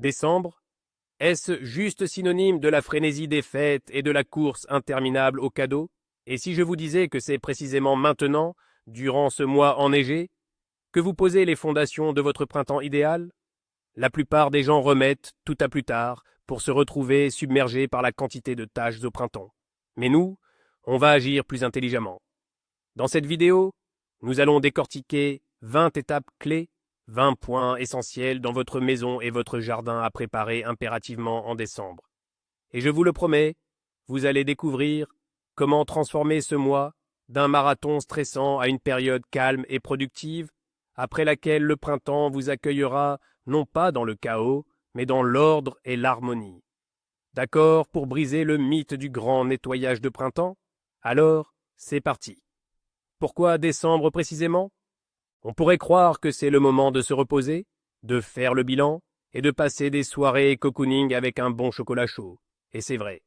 Décembre, est-ce juste synonyme de la frénésie des fêtes et de la course interminable aux cadeaux? Et si je vous disais que c'est précisément maintenant, durant ce mois enneigé, que vous posez les fondations de votre printemps idéal? La plupart des gens remettent tout à plus tard pour se retrouver submergés par la quantité de tâches au printemps. Mais nous, on va agir plus intelligemment. Dans cette vidéo, nous allons décortiquer 20 étapes clés, 20 points essentiels dans votre maison et votre jardin à préparer impérativement en décembre. Et je vous le promets, vous allez découvrir comment transformer ce mois d'un marathon stressant à une période calme et productive, après laquelle le printemps vous accueillera non pas dans le chaos, mais dans l'ordre et l'harmonie. D'accord pour briser le mythe du grand nettoyage de printemps? Alors, c'est parti. Pourquoi décembre précisément? On pourrait croire que c'est le moment de se reposer, de faire le bilan et de passer des soirées cocooning avec un bon chocolat chaud. Et c'est vrai.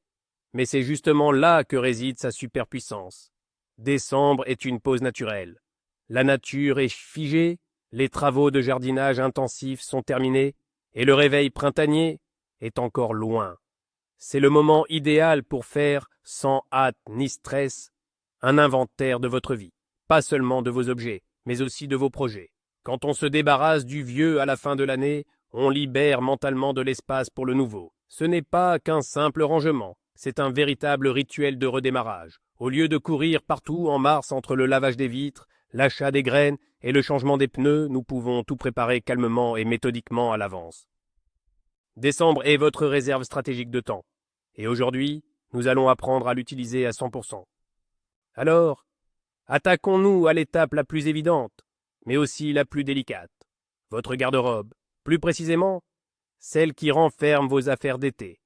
Mais c'est justement là que réside sa superpuissance. Décembre est une pause naturelle. La nature est figée, les travaux de jardinage intensifs sont terminés et le réveil printanier est encore loin. C'est le moment idéal pour faire, sans hâte ni stress, un inventaire de votre vie. Pas seulement de vos objets, mais aussi de vos projets. Quand on se débarrasse du vieux à la fin de l'année, on libère mentalement de l'espace pour le nouveau. Ce n'est pas qu'un simple rangement, c'est un véritable rituel de redémarrage. Au lieu de courir partout en mars entre le lavage des vitres, l'achat des graines et le changement des pneus, nous pouvons tout préparer calmement et méthodiquement à l'avance. Décembre est votre réserve stratégique de temps. Et aujourd'hui, nous allons apprendre à l'utiliser à 100%. Alors, attaquons-nous à l'étape la plus évidente, mais aussi la plus délicate. Votre garde-robe, plus précisément, celle qui renferme vos affaires d'été.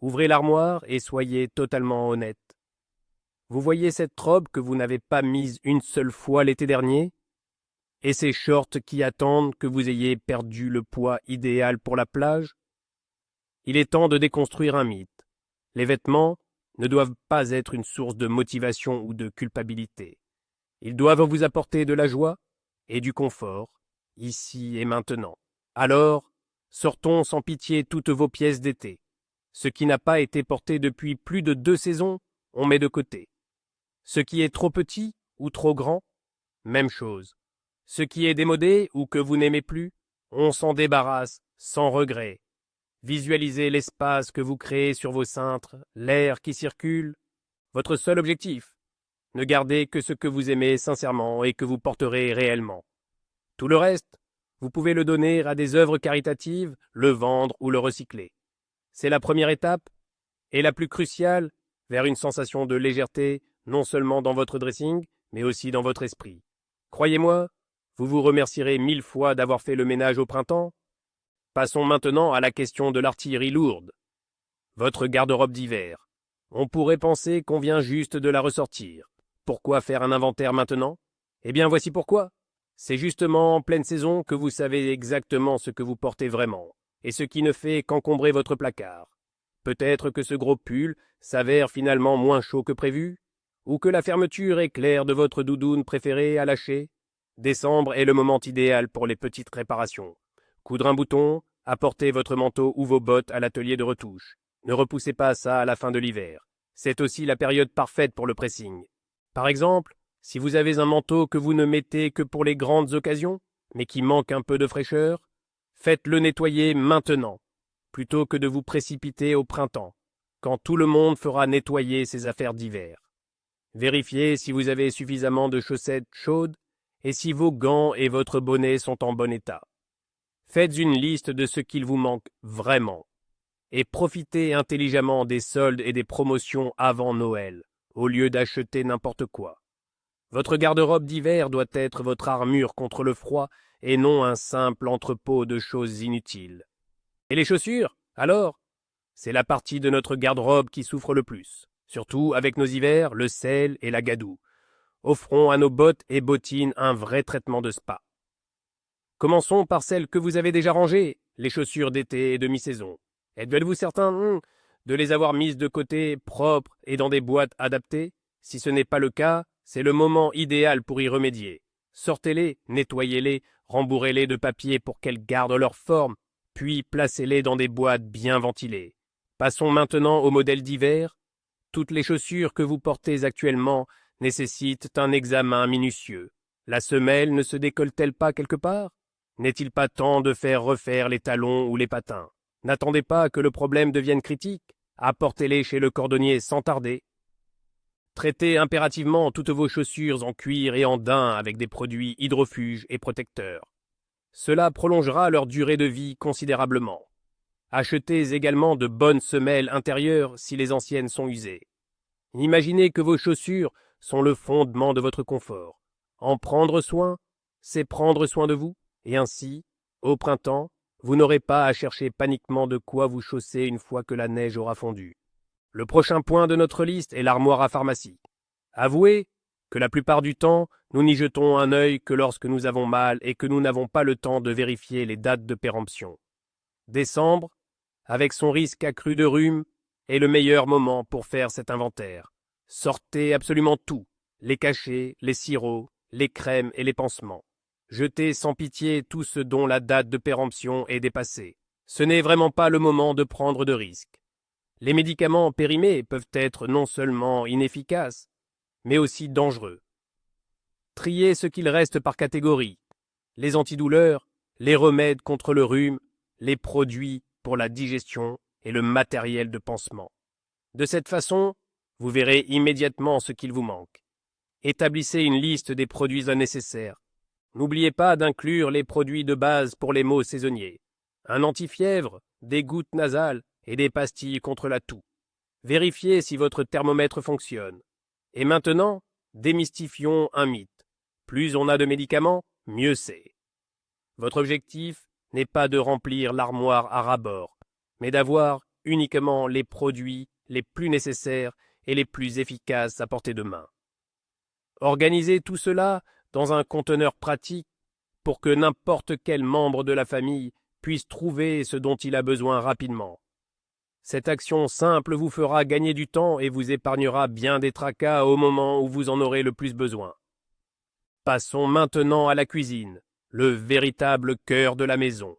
Ouvrez l'armoire et soyez totalement honnête. Vous voyez cette robe que vous n'avez pas mise une seule fois l'été dernier? Et ces shorts qui attendent que vous ayez perdu le poids idéal pour la plage? Il est temps de déconstruire un mythe. Les vêtements ne doivent pas être une source de motivation ou de culpabilité. Ils doivent vous apporter de la joie et du confort, ici et maintenant. Alors, sortons sans pitié toutes vos pièces d'été. Ce qui n'a pas été porté depuis plus de 2 saisons, on met de côté. Ce qui est trop petit ou trop grand, même chose. Ce qui est démodé ou que vous n'aimez plus, on s'en débarrasse sans regret. Visualisez l'espace que vous créez sur vos cintres, l'air qui circule. Votre seul objectif, ne gardez que ce que vous aimez sincèrement et que vous porterez réellement. Tout le reste, vous pouvez le donner à des œuvres caritatives, le vendre ou le recycler. C'est la première étape, et la plus cruciale, vers une sensation de légèreté, non seulement dans votre dressing, mais aussi dans votre esprit. Croyez-moi, vous vous remercierez 1000 fois d'avoir fait le ménage au printemps. Passons maintenant à la question de l'artillerie lourde. Votre garde-robe d'hiver. On pourrait penser qu'on vient juste de la ressortir. Pourquoi faire un inventaire maintenant? Eh bien voici pourquoi. C'est justement en pleine saison que vous savez exactement ce que vous portez vraiment, et ce qui ne fait qu'encombrer votre placard. Peut-être que ce gros pull s'avère finalement moins chaud que prévu, ou que la fermeture éclair de votre doudoune préférée a lâché. Décembre est le moment idéal pour les petites réparations. Coudre un bouton, apporter votre manteau ou vos bottes à l'atelier de retouche. Ne repoussez pas ça à la fin de l'hiver. C'est aussi la période parfaite pour le pressing. Par exemple, si vous avez un manteau que vous ne mettez que pour les grandes occasions, mais qui manque un peu de fraîcheur, faites-le nettoyer maintenant, plutôt que de vous précipiter au printemps, quand tout le monde fera nettoyer ses affaires d'hiver. Vérifiez si vous avez suffisamment de chaussettes chaudes et si vos gants et votre bonnet sont en bon état. Faites une liste de ce qu'il vous manque vraiment et profitez intelligemment des soldes et des promotions avant Noël, au lieu d'acheter n'importe quoi. Votre garde-robe d'hiver doit être votre armure contre le froid et non un simple entrepôt de choses inutiles. Et les chaussures, alors? C'est la partie de notre garde-robe qui souffre le plus, surtout avec nos hivers, le sel et la gadoue. Offrons à nos bottes et bottines un vrai traitement de spa. Commençons par celles que vous avez déjà rangées, les chaussures d'été et de mi-saison. Êtes-vous certain de les avoir mises de côté, propres et dans des boîtes adaptées? Si ce n'est pas le cas, c'est le moment idéal pour y remédier. Sortez-les, nettoyez-les, rembourrez-les de papier pour qu'elles gardent leur forme, puis placez-les dans des boîtes bien ventilées. Passons maintenant au modèle d'hiver. Toutes les chaussures que vous portez actuellement nécessitent un examen minutieux. La semelle ne se décolle-t-elle pas quelque part? N'est-il pas temps de faire refaire les talons ou les patins? N'attendez pas que le problème devienne critique. Apportez-les chez le cordonnier sans tarder. Traitez impérativement toutes vos chaussures en cuir et en daim avec des produits hydrofuges et protecteurs. Cela prolongera leur durée de vie considérablement. Achetez également de bonnes semelles intérieures si les anciennes sont usées. Imaginez que vos chaussures sont le fondement de votre confort. En prendre soin, c'est prendre soin de vous, et ainsi, au printemps, vous n'aurez pas à chercher paniquement de quoi vous chausser une fois que la neige aura fondu. Le prochain point de notre liste est l'armoire à pharmacie. Avouez que la plupart du temps, nous n'y jetons un œil que lorsque nous avons mal et que nous n'avons pas le temps de vérifier les dates de péremption. Décembre, avec son risque accru de rhume, est le meilleur moment pour faire cet inventaire. Sortez absolument tout, les cachets, les sirops, les crèmes et les pansements. Jetez sans pitié tout ce dont la date de péremption est dépassée. Ce n'est vraiment pas le moment de prendre de risques. Les médicaments périmés peuvent être non seulement inefficaces, mais aussi dangereux. Triez ce qu'il reste par catégorie. Les antidouleurs, les remèdes contre le rhume, les produits pour la digestion et le matériel de pansement. De cette façon, vous verrez immédiatement ce qu'il vous manque. Établissez une liste des produits nécessaires. N'oubliez pas d'inclure les produits de base pour les maux saisonniers. Un antifièvre, des gouttes nasales et des pastilles contre la toux. Vérifiez si votre thermomètre fonctionne. Et maintenant, démystifions un mythe. Plus on a de médicaments, mieux c'est. Votre objectif n'est pas de remplir l'armoire à ras-bord, mais d'avoir uniquement les produits les plus nécessaires et les plus efficaces à portée de main. Organisez tout cela dans un conteneur pratique pour que n'importe quel membre de la famille puisse trouver ce dont il a besoin rapidement. Cette action simple vous fera gagner du temps et vous épargnera bien des tracas au moment où vous en aurez le plus besoin. Passons maintenant à la cuisine, le véritable cœur de la maison.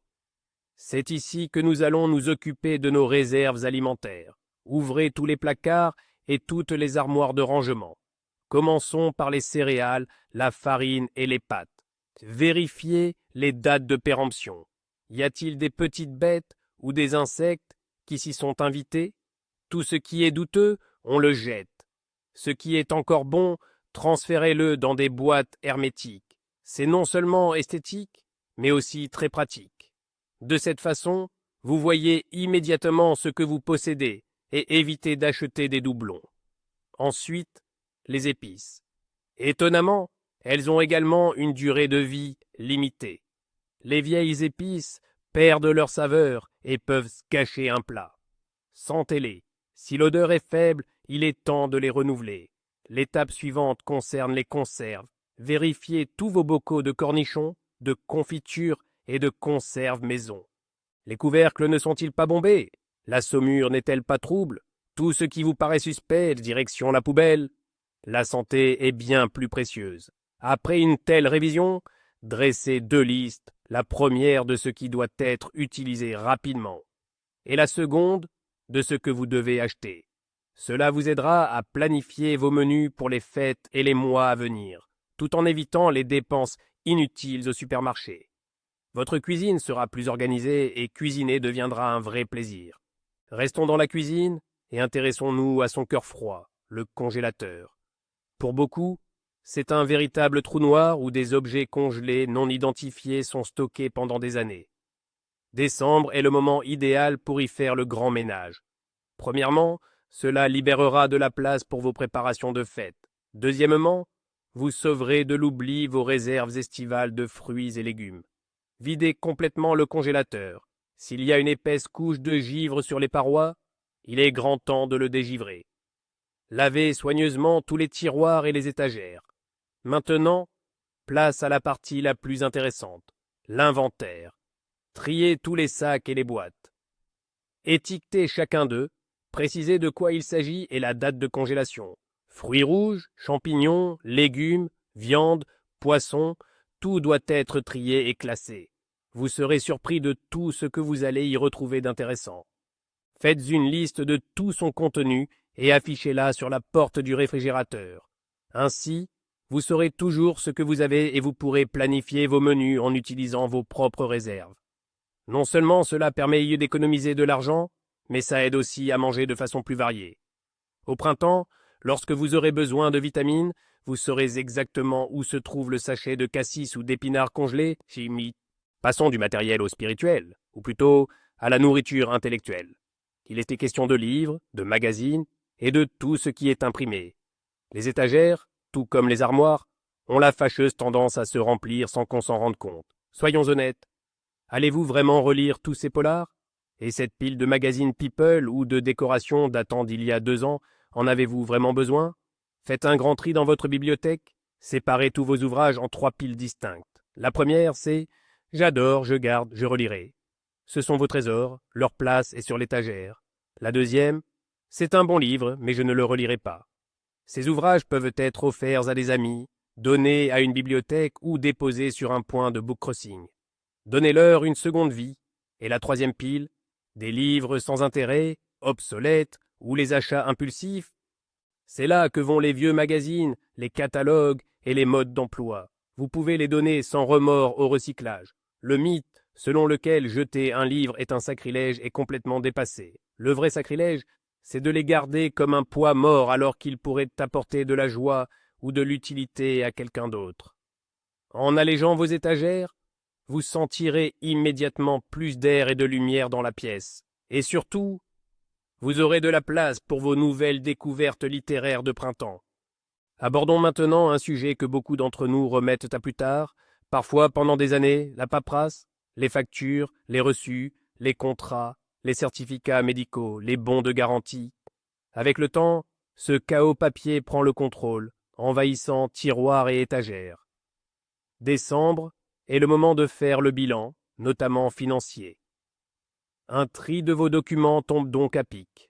C'est ici que nous allons nous occuper de nos réserves alimentaires. Ouvrez tous les placards et toutes les armoires de rangement. Commençons par les céréales, la farine et les pâtes. Vérifiez les dates de péremption. Y a-t-il des petites bêtes ou des insectes qui s'y sont invités? Tout ce qui est douteux, on le jette. Ce qui est encore bon, transférez-le dans des boîtes hermétiques. C'est non seulement esthétique, mais aussi très pratique. De cette façon, vous voyez immédiatement ce que vous possédez et évitez d'acheter des doublons. Ensuite, les épices. Étonnamment, elles ont également une durée de vie limitée. Les vieilles épices perdent leur saveur et peuvent gâcher un plat. Sentez-les. Si l'odeur est faible, il est temps de les renouveler. L'étape suivante concerne les conserves. Vérifiez tous vos bocaux de cornichons, de confitures et de conserves maison. Les couvercles ne sont-ils pas bombés? La saumure n'est-elle pas trouble? Tout ce qui vous paraît suspect, direction la poubelle. La santé est bien plus précieuse. Après une telle révision, dressez deux listes, la première de ce qui doit être utilisé rapidement, et la seconde de ce que vous devez acheter. Cela vous aidera à planifier vos menus pour les fêtes et les mois à venir, tout en évitant les dépenses inutiles au supermarché. Votre cuisine sera plus organisée et cuisiner deviendra un vrai plaisir. Restons dans la cuisine et intéressons-nous à son cœur froid, le congélateur. Pour beaucoup, c'est un véritable trou noir où des objets congelés non identifiés sont stockés pendant des années. Décembre est le moment idéal pour y faire le grand ménage. Premièrement, cela libérera de la place pour vos préparations de fête. Deuxièmement, vous sauverez de l'oubli vos réserves estivales de fruits et légumes. Videz complètement le congélateur. S'il y a une épaisse couche de givre sur les parois, il est grand temps de le dégivrer. Lavez soigneusement tous les tiroirs et les étagères. Maintenant, place à la partie la plus intéressante, l'inventaire. Triez tous les sacs et les boîtes. Étiquetez chacun d'eux, précisez de quoi il s'agit et la date de congélation. Fruits rouges, champignons, légumes, viande, poissons, tout doit être trié et classé. Vous serez surpris de tout ce que vous allez y retrouver d'intéressant. Faites une liste de tout son contenu et affichez-la sur la porte du réfrigérateur. Ainsi, vous saurez toujours ce que vous avez et vous pourrez planifier vos menus en utilisant vos propres réserves. Non seulement cela permet d'économiser de l'argent, mais ça aide aussi à manger de façon plus variée. Au printemps, lorsque vous aurez besoin de vitamines, vous saurez exactement où se trouve le sachet de cassis ou d'épinards congelés, chimie. Passons du matériel au spirituel, ou plutôt à la nourriture intellectuelle. Il était question de livres, de magazines et de tout ce qui est imprimé. Les étagères, tout comme les armoires, ont la fâcheuse tendance à se remplir sans qu'on s'en rende compte. Soyons honnêtes. Allez-vous vraiment relire tous ces polars? Et cette pile de magazines People ou de décorations datant d'il y a 2 ans, en avez-vous vraiment besoin? Faites un grand tri dans votre bibliothèque. Séparez tous vos ouvrages en 3 piles distinctes. La première, c'est « J'adore, je garde, je relirai ». Ce sont vos trésors, leur place est sur l'étagère. La deuxième, « C'est un bon livre, mais je ne le relirai pas ». Ces ouvrages peuvent être offerts à des amis, donnés à une bibliothèque ou déposés sur un point de book crossing. Donnez-leur une seconde vie. Et la troisième pile, des livres sans intérêt, obsolètes, ou les achats impulsifs. C'est là que vont les vieux magazines, les catalogues et les modes d'emploi. Vous pouvez les donner sans remords au recyclage. Le mythe selon lequel jeter un livre est un sacrilège est complètement dépassé. Le vrai sacrilège, c'est de les garder comme un poids mort alors qu'ils pourraient apporter de la joie ou de l'utilité à quelqu'un d'autre. En allégeant vos étagères, vous sentirez immédiatement plus d'air et de lumière dans la pièce. Et surtout, vous aurez de la place pour vos nouvelles découvertes littéraires de printemps. Abordons maintenant un sujet que beaucoup d'entre nous remettent à plus tard, parfois pendant des années, la paperasse, les factures, les reçus, les contrats, les certificats médicaux, les bons de garantie. Avec le temps, ce chaos papier prend le contrôle, envahissant tiroirs et étagères. Décembre est le moment de faire le bilan, notamment financier. Un tri de vos documents tombe donc à pic.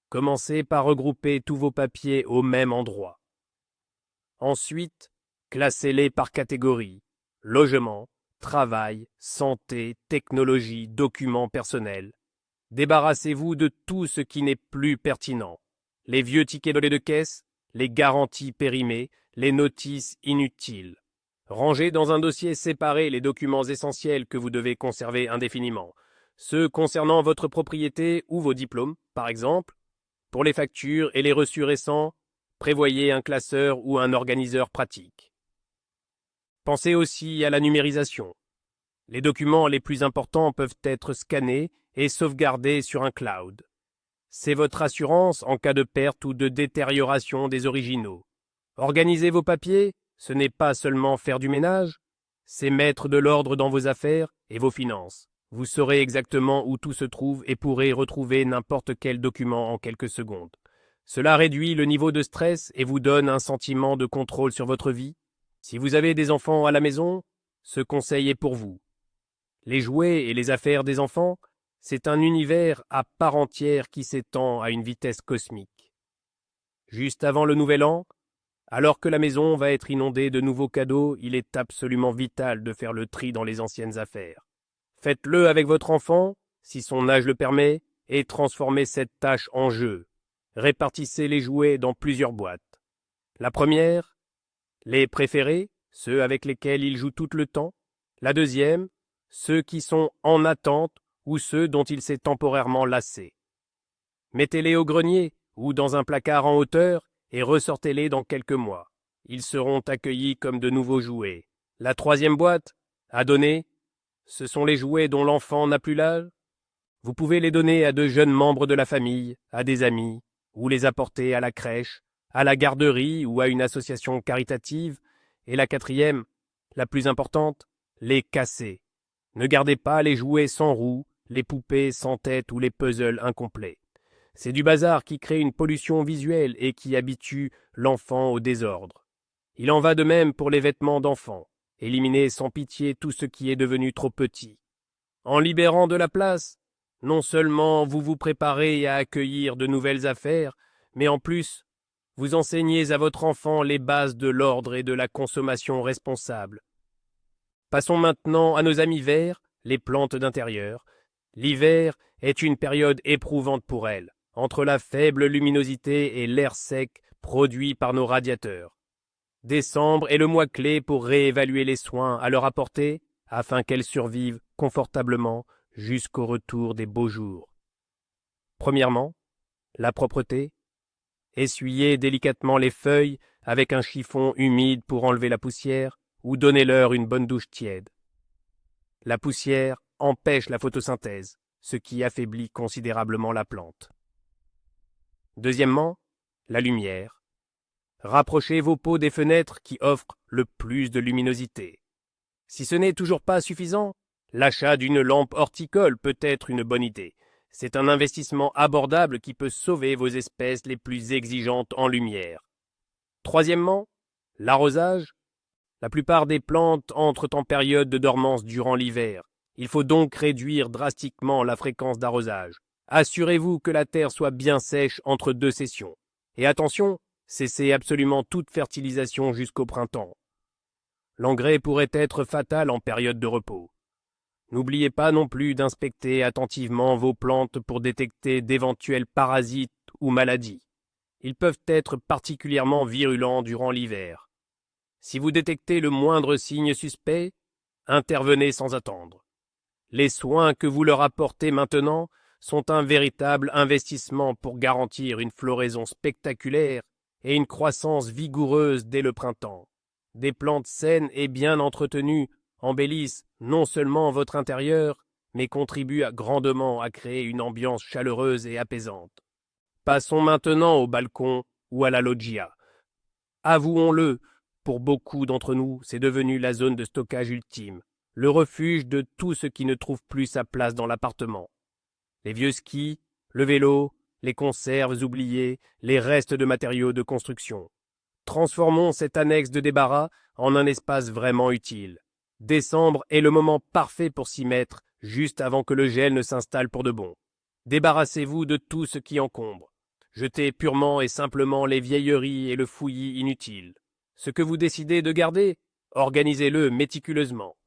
Commencez par regrouper tous vos papiers au même endroit. Ensuite, classez-les par catégorie: logement, travail, santé, technologie, documents personnels. Débarrassez-vous de tout ce qui n'est plus pertinent. Les vieux tickets de caisse, les garanties périmées, les notices inutiles. Rangez dans un dossier séparé les documents essentiels que vous devez conserver indéfiniment. Ceux concernant votre propriété ou vos diplômes, par exemple. Pour les factures et les reçus récents, prévoyez un classeur ou un organiseur pratique. Pensez aussi à la numérisation. Les documents les plus importants peuvent être scannés et sauvegardés sur un cloud. C'est votre assurance en cas de perte ou de détérioration des originaux. Organiser vos papiers, ce n'est pas seulement faire du ménage, c'est mettre de l'ordre dans vos affaires et vos finances. Vous saurez exactement où tout se trouve et pourrez retrouver n'importe quel document en quelques secondes. Cela réduit le niveau de stress et vous donne un sentiment de contrôle sur votre vie. Si vous avez des enfants à la maison, ce conseil est pour vous. Les jouets et les affaires des enfants, c'est un univers à part entière qui s'étend à une vitesse cosmique. Juste avant le Nouvel An, alors que la maison va être inondée de nouveaux cadeaux, il est absolument vital de faire le tri dans les anciennes affaires. Faites-le avec votre enfant, si son âge le permet, et transformez cette tâche en jeu. Répartissez les jouets dans plusieurs boîtes. La première, les préférés, ceux avec lesquels il joue tout le temps. La deuxième, ceux qui sont en attente ou ceux dont il s'est temporairement lassé. Mettez-les au grenier ou dans un placard en hauteur et ressortez-les dans quelques mois. Ils seront accueillis comme de nouveaux jouets. La troisième boîte, à donner, ce sont les jouets dont l'enfant n'a plus l'âge. Vous pouvez les donner à de jeunes membres de la famille, à des amis, ou les apporter à la crèche, à la garderie ou à une association caritative. Et la quatrième, la plus importante, les casser. Ne gardez pas les jouets sans roue, les poupées sans tête ou les puzzles incomplets. C'est du bazar qui crée une pollution visuelle et qui habitue l'enfant au désordre. Il en va de même pour les vêtements d'enfants. Éliminez sans pitié tout ce qui est devenu trop petit. En libérant de la place, non seulement vous vous préparez à accueillir de nouvelles affaires, mais en plus, vous enseignez à votre enfant les bases de l'ordre et de la consommation responsable. Passons maintenant à nos amis verts, les plantes d'intérieur. L'hiver est une période éprouvante pour elles, entre la faible luminosité et l'air sec produit par nos radiateurs. Décembre est le mois clé pour réévaluer les soins à leur apporter afin qu'elles survivent confortablement jusqu'au retour des beaux jours. Premièrement, la propreté. Essuyez délicatement les feuilles avec un chiffon humide pour enlever la poussière ou donnez-leur une bonne douche tiède. La poussière empêche la photosynthèse, ce qui affaiblit considérablement la plante. Deuxièmement, la lumière. Rapprochez vos pots des fenêtres qui offrent le plus de luminosité. Si ce n'est toujours pas suffisant, l'achat d'une lampe horticole peut être une bonne idée. C'est un investissement abordable qui peut sauver vos espèces les plus exigeantes en lumière. Troisièmement, l'arrosage. La plupart des plantes entrent en période de dormance durant l'hiver. Il faut donc réduire drastiquement la fréquence d'arrosage. Assurez-vous que la terre soit bien sèche entre deux sessions. Et attention, cessez absolument toute fertilisation jusqu'au printemps. L'engrais pourrait être fatal en période de repos. N'oubliez pas non plus d'inspecter attentivement vos plantes pour détecter d'éventuels parasites ou maladies. Ils peuvent être particulièrement virulents durant l'hiver. Si vous détectez le moindre signe suspect, intervenez sans attendre. Les soins que vous leur apportez maintenant sont un véritable investissement pour garantir une floraison spectaculaire et une croissance vigoureuse dès le printemps. Des plantes saines et bien entretenues embellissent non seulement votre intérieur, mais contribuent grandement à créer une ambiance chaleureuse et apaisante. Passons maintenant au balcon ou à la loggia. Avouons-le, pour beaucoup d'entre nous, c'est devenu la zone de stockage ultime, le refuge de tout ce qui ne trouve plus sa place dans l'appartement. Les vieux skis, le vélo, les conserves oubliées, les restes de matériaux de construction. Transformons cette annexe de débarras en un espace vraiment utile. Décembre est le moment parfait pour s'y mettre, juste avant que le gel ne s'installe pour de bon. Débarrassez-vous de tout ce qui encombre. Jetez purement et simplement les vieilleries et le fouillis inutiles. Ce que vous décidez de garder, organisez-le méticuleusement.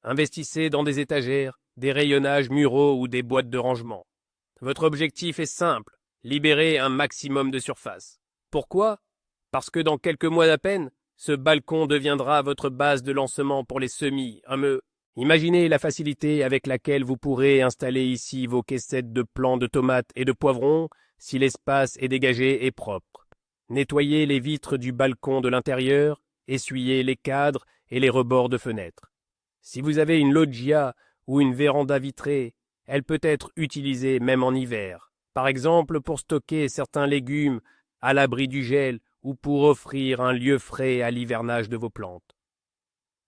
Investissez dans des étagères, des rayonnages muraux ou des boîtes de rangement. Votre objectif est simple, libérer un maximum de surface. Pourquoi ? Parce que dans quelques mois à peine, ce balcon deviendra votre base de lancement pour les semis. Imaginez la facilité avec laquelle vous pourrez installer ici vos caissettes de plants de tomates et de poivrons si l'espace est dégagé et propre. Nettoyez les vitres du balcon de l'intérieur, essuyez les cadres et les rebords de fenêtres. Si vous avez une loggia ou une véranda vitrée, elle peut être utilisée même en hiver, par exemple pour stocker certains légumes à l'abri du gel ou pour offrir un lieu frais à l'hivernage de vos plantes.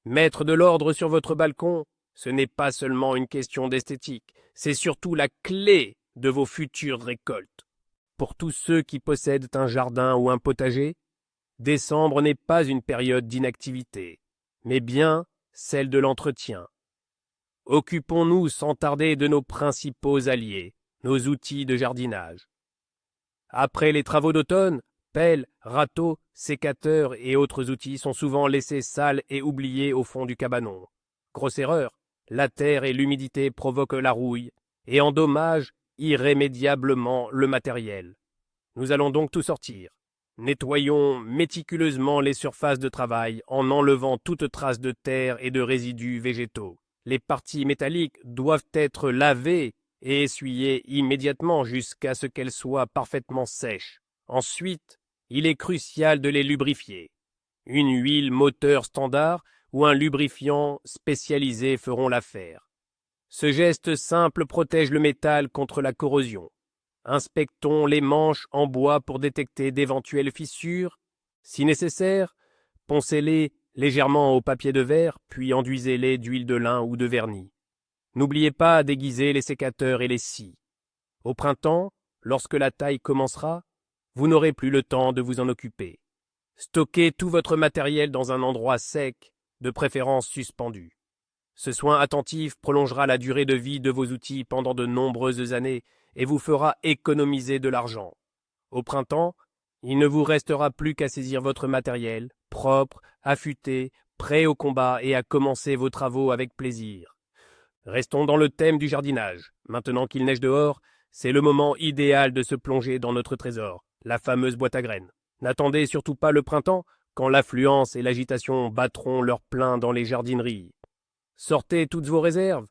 Mettre de l'ordre sur votre balcon, ce n'est pas seulement une question d'esthétique, c'est surtout la clé de vos futures récoltes. Pour tous ceux qui possèdent un jardin ou un potager, décembre n'est pas une période d'inactivité, mais bien celle de l'entretien. Occupons-nous sans tarder de nos principaux alliés, nos outils de jardinage. Après les travaux d'automne, pelles, râteaux, sécateurs et autres outils sont souvent laissés sales et oubliés au fond du cabanon. Grosse erreur, la terre et l'humidité provoquent la rouille et endommagent irrémédiablement le matériel. Nous allons donc tout sortir. Nettoyons méticuleusement les surfaces de travail en enlevant toute trace de terre et de résidus végétaux. Les parties métalliques doivent être lavées et essuyées immédiatement jusqu'à ce qu'elles soient parfaitement sèches. Ensuite, il est crucial de les lubrifier. Une huile moteur standard ou un lubrifiant spécialisé feront l'affaire. Ce geste simple protège le métal contre la corrosion. Inspectons les manches en bois pour détecter d'éventuelles fissures. Si nécessaire, poncez-les légèrement au papier de verre, puis enduisez-les d'huile de lin ou de vernis. N'oubliez pas d'aiguiser les sécateurs et les scies. Au printemps, lorsque la taille commencera, vous n'aurez plus le temps de vous en occuper. Stockez tout votre matériel dans un endroit sec, de préférence suspendu. Ce soin attentif prolongera la durée de vie de vos outils pendant de nombreuses années et vous fera économiser de l'argent. Au printemps, il ne vous restera plus qu'à saisir votre matériel, propre, affûté, prêt au combat et à commencer vos travaux avec plaisir. Restons dans le thème du jardinage. Maintenant qu'il neige dehors, c'est le moment idéal de se plonger dans notre trésor, la fameuse boîte à graines. N'attendez surtout pas le printemps, quand l'affluence et l'agitation battront leur plein dans les jardineries. Sortez toutes vos réserves,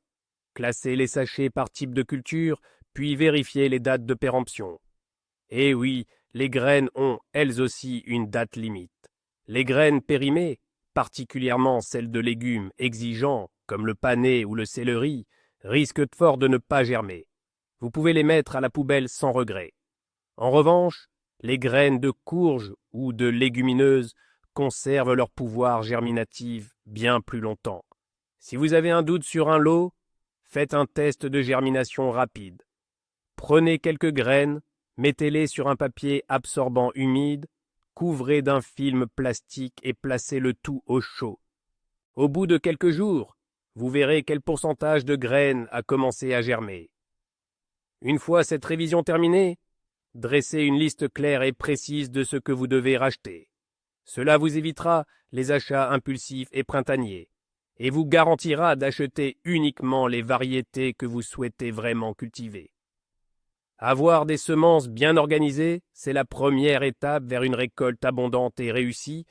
classez les sachets par type de culture, puis vérifiez les dates de péremption. Et oui, les graines ont, elles aussi, une date limite. Les graines périmées, particulièrement celles de légumes exigeants, comme le panais ou le céleri, risquent fort de ne pas germer. Vous pouvez les mettre à la poubelle sans regret. En revanche, les graines de courge ou de légumineuses conservent leur pouvoir germinatif bien plus longtemps. Si vous avez un doute sur un lot, faites un test de germination rapide. Prenez quelques graines, mettez-les sur un papier absorbant humide, couvrez d'un film plastique et placez le tout au chaud. Au bout de quelques jours, vous verrez quel pourcentage de graines a commencé à germer. Une fois cette révision terminée, dressez une liste claire et précise de ce que vous devez racheter. Cela vous évitera les achats impulsifs et printaniers, et vous garantira d'acheter uniquement les variétés que vous souhaitez vraiment cultiver. Avoir des semences bien organisées, c'est la première étape vers une récolte abondante et réussie.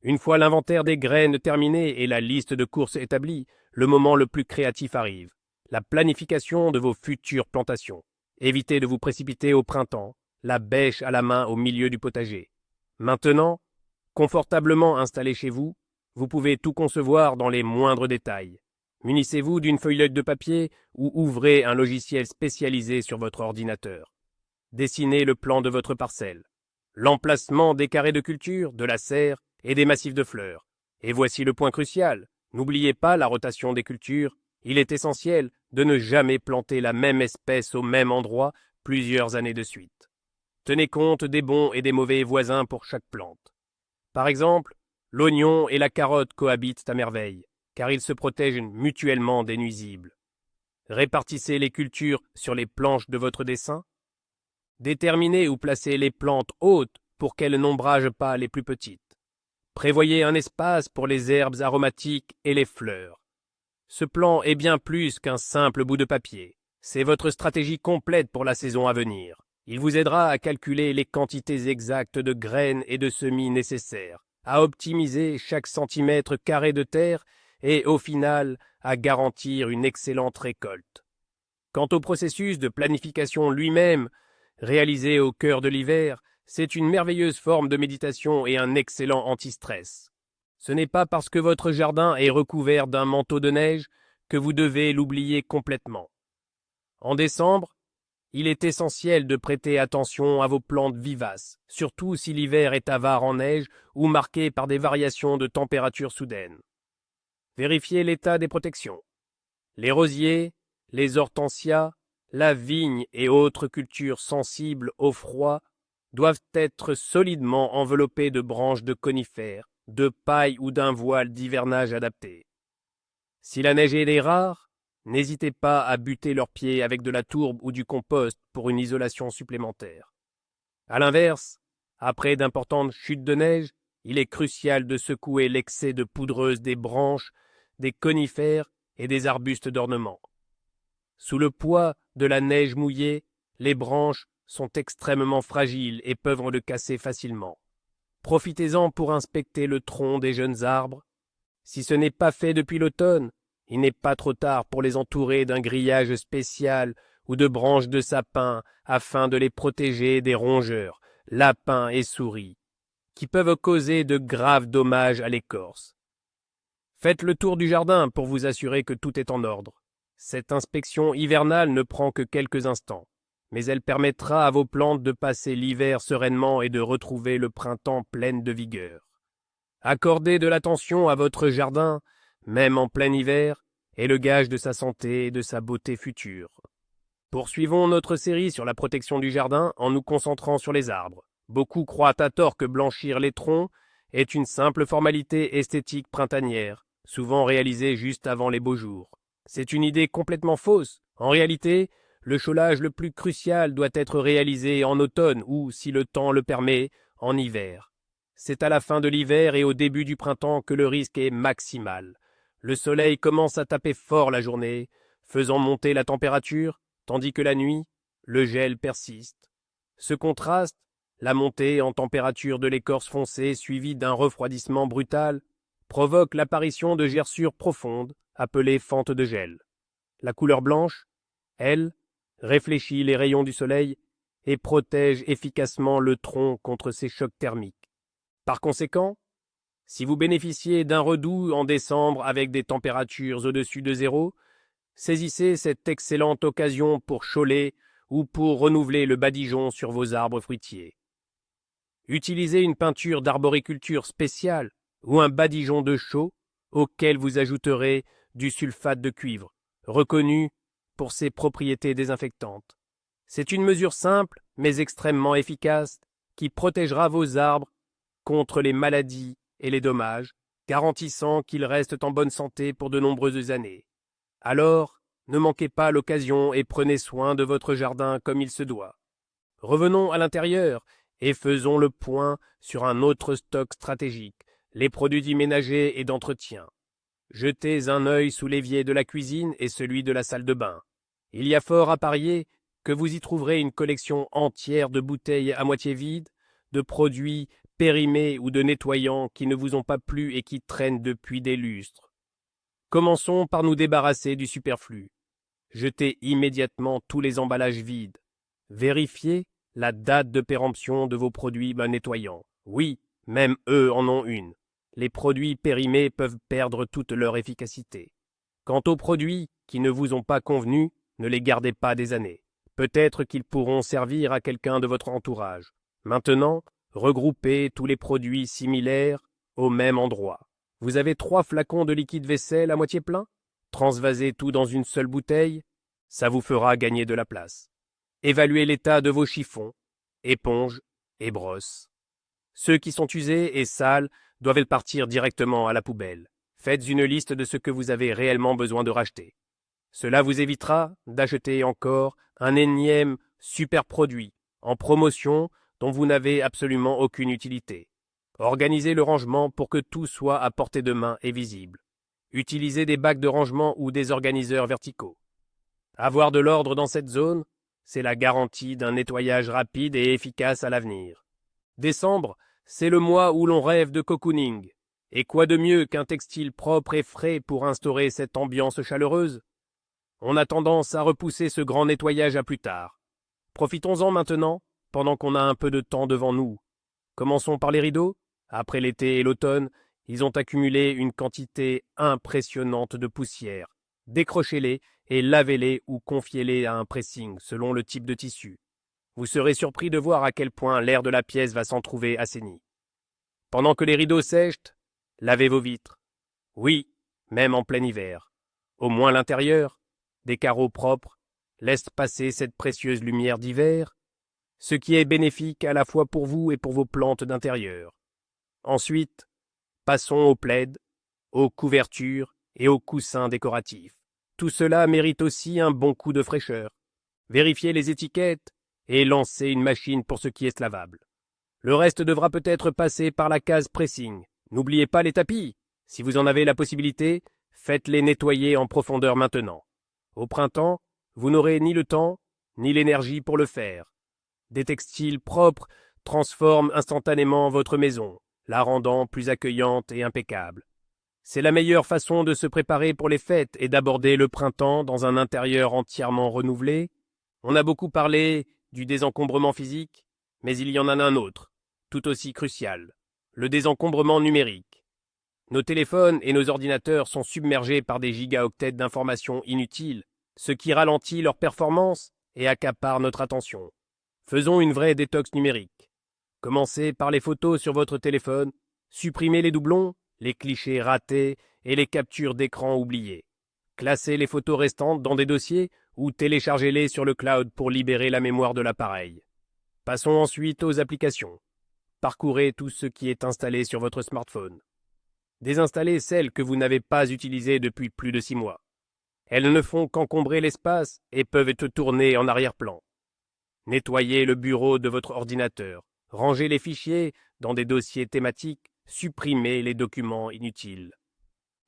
Une fois l'inventaire des graines terminé et la liste de courses établie, le moment le plus créatif arrive, la planification de vos futures plantations. Évitez de vous précipiter au printemps, la bêche à la main au milieu du potager. Maintenant, confortablement installé chez vous, vous pouvez tout concevoir dans les moindres détails. Munissez-vous d'une feuillette de papier ou ouvrez un logiciel spécialisé sur votre ordinateur. Dessinez le plan de votre parcelle, l'emplacement des carrés de culture, de la serre et des massifs de fleurs. Et voici le point crucial. N'oubliez pas la rotation des cultures. Il est essentiel de ne jamais planter la même espèce au même endroit plusieurs années de suite. Tenez compte des bons et des mauvais voisins pour chaque plante. Par exemple, l'oignon et la carotte cohabitent à merveille, car ils se protègent mutuellement des nuisibles. Répartissez les cultures sur les planches de votre dessin. Déterminez où placer les plantes hautes pour qu'elles n'ombragent pas les plus petites. Prévoyez un espace pour les herbes aromatiques et les fleurs. Ce plan est bien plus qu'un simple bout de papier. C'est votre stratégie complète pour la saison à venir. Il vous aidera à calculer les quantités exactes de graines et de semis nécessaires, à optimiser chaque centimètre carré de terre et, au final, à garantir une excellente récolte. Quant au processus de planification lui-même, réalisé au cœur de l'hiver, c'est une merveilleuse forme de méditation et un excellent anti-stress. Ce n'est pas parce que votre jardin est recouvert d'un manteau de neige que vous devez l'oublier complètement. En décembre, il est essentiel de prêter attention à vos plantes vivaces, surtout si l'hiver est avare en neige ou marqué par des variations de température soudaines. Vérifiez l'état des protections. Les rosiers, les hortensias, la vigne et autres cultures sensibles au froid doivent être solidement enveloppés de branches de conifères, de paille ou d'un voile d'hivernage adapté. Si la neige est rare, n'hésitez pas à butter leurs pieds avec de la tourbe ou du compost pour une isolation supplémentaire. À l'inverse, après d'importantes chutes de neige, il est crucial de secouer l'excès de poudreuse des branches, des conifères et des arbustes d'ornement. Sous le poids de la neige mouillée, les branches sont extrêmement fragiles et peuvent le casser facilement. Profitez-en pour inspecter le tronc des jeunes arbres. Si ce n'est pas fait depuis l'automne, il n'est pas trop tard pour les entourer d'un grillage spécial ou de branches de sapin afin de les protéger des rongeurs, lapins et souris, qui peuvent causer de graves dommages à l'écorce. Faites le tour du jardin pour vous assurer que tout est en ordre. Cette inspection hivernale ne prend que quelques instants, mais elle permettra à vos plantes de passer l'hiver sereinement et de retrouver le printemps pleine de vigueur. Accorder de l'attention à votre jardin, même en plein hiver, est le gage de sa santé et de sa beauté future. Poursuivons notre série sur la protection du jardin en nous concentrant sur les arbres. Beaucoup croient à tort que blanchir les troncs est une simple formalité esthétique printanière, souvent réalisée juste avant les beaux jours. C'est une idée complètement fausse. En réalité, le chaulage le plus crucial doit être réalisé en automne ou, si le temps le permet, en hiver. C'est à la fin de l'hiver et au début du printemps que le risque est maximal. Le soleil commence à taper fort la journée, faisant monter la température, tandis que la nuit, le gel persiste. Ce contraste, la montée en température de l'écorce foncée suivie d'un refroidissement brutal, provoque l'apparition de gerçures profondes, appelées fentes de gel. La couleur blanche, elle, réfléchit les rayons du soleil et protège efficacement le tronc contre ces chocs thermiques. Par conséquent, si vous bénéficiez d'un redout en décembre avec des températures au-dessus de zéro, saisissez cette excellente occasion pour choler ou pour renouveler le badigeon sur vos arbres fruitiers. Utilisez une peinture d'arboriculture spéciale ou un badigeon de chaux auquel vous ajouterez du sulfate de cuivre, reconnu pour ses propriétés désinfectantes. C'est une mesure simple mais extrêmement efficace qui protégera vos arbres contre les maladies et les dommages, garantissant qu'ils restent en bonne santé pour de nombreuses années. Alors, ne manquez pas l'occasion et prenez soin de votre jardin comme il se doit. Revenons à l'intérieur et faisons le point sur un autre stock stratégique, les produits ménagers et d'entretien. Jetez un œil sous l'évier de la cuisine et celui de la salle de bain. Il y a fort à parier que vous y trouverez une collection entière de bouteilles à moitié vides, de produits périmés ou de nettoyants qui ne vous ont pas plu et qui traînent depuis des lustres. Commençons par nous débarrasser du superflu. Jetez immédiatement tous les emballages vides. Vérifiez la date de péremption de vos produits nettoyants. Oui, même eux en ont une. Les produits périmés peuvent perdre toute leur efficacité. Quant aux produits qui ne vous ont pas convenu, ne les gardez pas des années. Peut-être qu'ils pourront servir à quelqu'un de votre entourage. Maintenant, regroupez tous les produits similaires au même endroit. Vous avez 3 flacons de liquide vaisselle à moitié plein? Transvasez tout dans une seule bouteille, ça vous fera gagner de la place. Évaluez l'état de vos chiffons, éponges et brosses. Ceux qui sont usés et sales doivent partir directement à la poubelle. Faites une liste de ce que vous avez réellement besoin de racheter. Cela vous évitera d'acheter encore un énième super produit en promotion dont vous n'avez absolument aucune utilité. Organisez le rangement pour que tout soit à portée de main et visible. Utilisez des bacs de rangement ou des organiseurs verticaux. Avoir de l'ordre dans cette zone, c'est la garantie d'un nettoyage rapide et efficace à l'avenir. Décembre, c'est le mois où l'on rêve de cocooning. Et quoi de mieux qu'un textile propre et frais pour instaurer cette ambiance chaleureuse? On a tendance à repousser ce grand nettoyage à plus tard. Profitons-en maintenant, pendant qu'on a un peu de temps devant nous. Commençons par les rideaux. Après l'été et l'automne, ils ont accumulé une quantité impressionnante de poussière. Décrochez-les et lavez-les ou confiez-les à un pressing selon le type de tissu. Vous serez surpris de voir à quel point l'air de la pièce va s'en trouver assaini. Pendant que les rideaux sèchent, lavez vos vitres. Oui, même en plein hiver. Au moins l'intérieur, des carreaux propres, laissent passer cette précieuse lumière d'hiver, ce qui est bénéfique à la fois pour vous et pour vos plantes d'intérieur. Ensuite, passons aux plaids, aux couvertures et aux coussins décoratifs. Tout cela mérite aussi un bon coup de fraîcheur. Vérifiez les étiquettes et lancez une machine pour ce qui est lavable. Le reste devra peut-être passer par la case pressing. N'oubliez pas les tapis. Si vous en avez la possibilité, faites-les nettoyer en profondeur maintenant. Au printemps, vous n'aurez ni le temps, ni l'énergie pour le faire. Des textiles propres transforment instantanément votre maison, la rendant plus accueillante et impeccable. C'est la meilleure façon de se préparer pour les fêtes et d'aborder le printemps dans un intérieur entièrement renouvelé. On a beaucoup parlé du désencombrement physique, mais il y en a un autre, tout aussi crucial, le désencombrement numérique. Nos téléphones et nos ordinateurs sont submergés par des gigaoctets d'informations inutiles, ce qui ralentit leur performance et accapare notre attention. Faisons une vraie détox numérique. Commencez par les photos sur votre téléphone, supprimez les doublons, les clichés ratés et les captures d'écran oubliées. Classez les photos restantes dans des dossiers ou téléchargez-les sur le cloud pour libérer la mémoire de l'appareil. Passons ensuite aux applications. Parcourez tout ce qui est installé sur votre smartphone. Désinstallez celles que vous n'avez pas utilisées depuis plus de 6 mois. Elles ne font qu'encombrer l'espace et peuvent être tournées en arrière-plan. Nettoyez le bureau de votre ordinateur. Rangez les fichiers dans des dossiers thématiques. Supprimez les documents inutiles.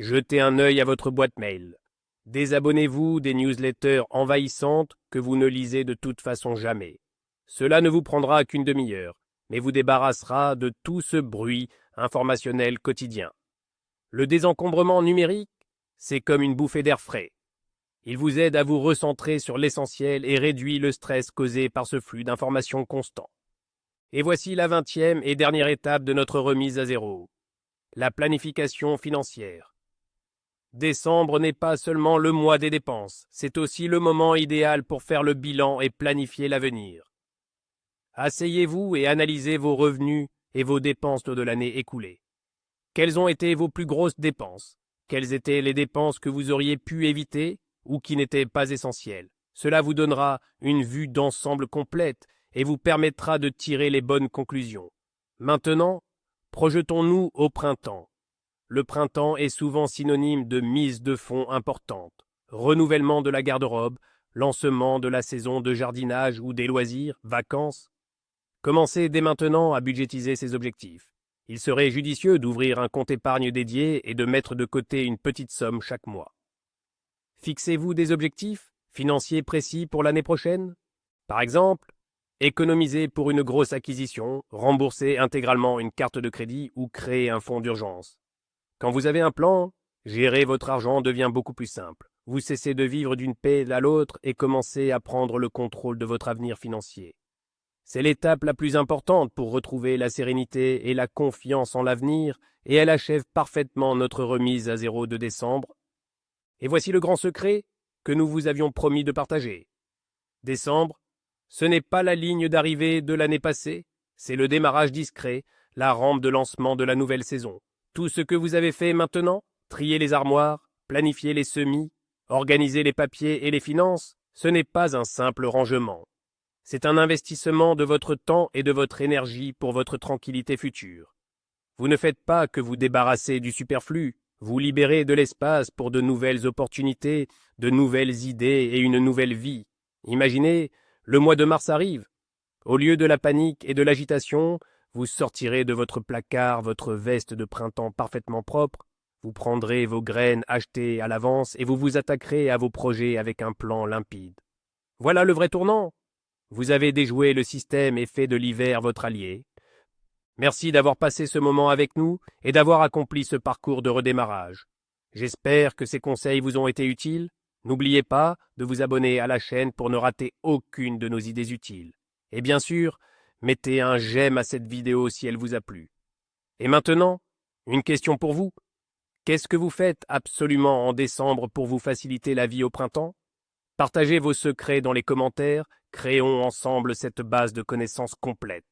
Jetez un œil à votre boîte mail. Désabonnez-vous des newsletters envahissantes que vous ne lisez de toute façon jamais. Cela ne vous prendra qu'une demi-heure, mais vous débarrassera de tout ce bruit informationnel quotidien. Le désencombrement numérique, c'est comme une bouffée d'air frais. Il vous aide à vous recentrer sur l'essentiel et réduit le stress causé par ce flux d'informations constant. Et voici la 20e et dernière étape de notre remise à zéro. La planification financière. Décembre n'est pas seulement le mois des dépenses, c'est aussi le moment idéal pour faire le bilan et planifier l'avenir. Asseyez-vous et analysez vos revenus et vos dépenses de l'année écoulée. Quelles ont été vos plus grosses dépenses? Quelles étaient les dépenses que vous auriez pu éviter ou qui n'étaient pas essentielles? Cela vous donnera une vue d'ensemble complète et vous permettra de tirer les bonnes conclusions. Maintenant, projetons-nous au printemps. Le printemps est souvent synonyme de mise de fonds importante, renouvellement de la garde-robe, lancement de la saison de jardinage ou des loisirs, vacances. Commencez dès maintenant à budgétiser ces objectifs. Il serait judicieux d'ouvrir un compte épargne dédié et de mettre de côté une petite somme chaque mois. Fixez-vous des objectifs financiers précis pour l'année prochaine. Par exemple, économiser pour une grosse acquisition, rembourser intégralement une carte de crédit ou créer un fonds d'urgence. Quand vous avez un plan, gérer votre argent devient beaucoup plus simple. Vous cessez de vivre d'une paix à l'autre et commencez à prendre le contrôle de votre avenir financier. C'est l'étape la plus importante pour retrouver la sérénité et la confiance en l'avenir, et elle achève parfaitement notre remise à zéro de décembre. Et voici le grand secret que nous vous avions promis de partager. Décembre, ce n'est pas la ligne d'arrivée de l'année passée, c'est le démarrage discret, la rampe de lancement de la nouvelle saison. Tout ce que vous avez fait maintenant, trier les armoires, planifier les semis, organiser les papiers et les finances, ce n'est pas un simple rangement. C'est un investissement de votre temps et de votre énergie pour votre tranquillité future. Vous ne faites pas que vous débarrasser du superflu, vous libérez de l'espace pour de nouvelles opportunités, de nouvelles idées et une nouvelle vie. Imaginez, le mois de mars arrive. Au lieu de la panique et de l'agitation, vous sortirez de votre placard votre veste de printemps parfaitement propre, vous prendrez vos graines achetées à l'avance et vous vous attaquerez à vos projets avec un plan limpide. Voilà le vrai tournant. Vous avez déjoué le système et fait de l'hiver votre allié. Merci d'avoir passé ce moment avec nous et d'avoir accompli ce parcours de redémarrage. J'espère que ces conseils vous ont été utiles. N'oubliez pas de vous abonner à la chaîne pour ne rater aucune de nos idées utiles. Et bien sûr, mettez un j'aime à cette vidéo si elle vous a plu. Et maintenant, une question pour vous. Qu'est-ce que vous faites absolument en décembre pour vous faciliter la vie au printemps? Partagez vos secrets dans les commentaires, créons ensemble cette base de connaissances complète.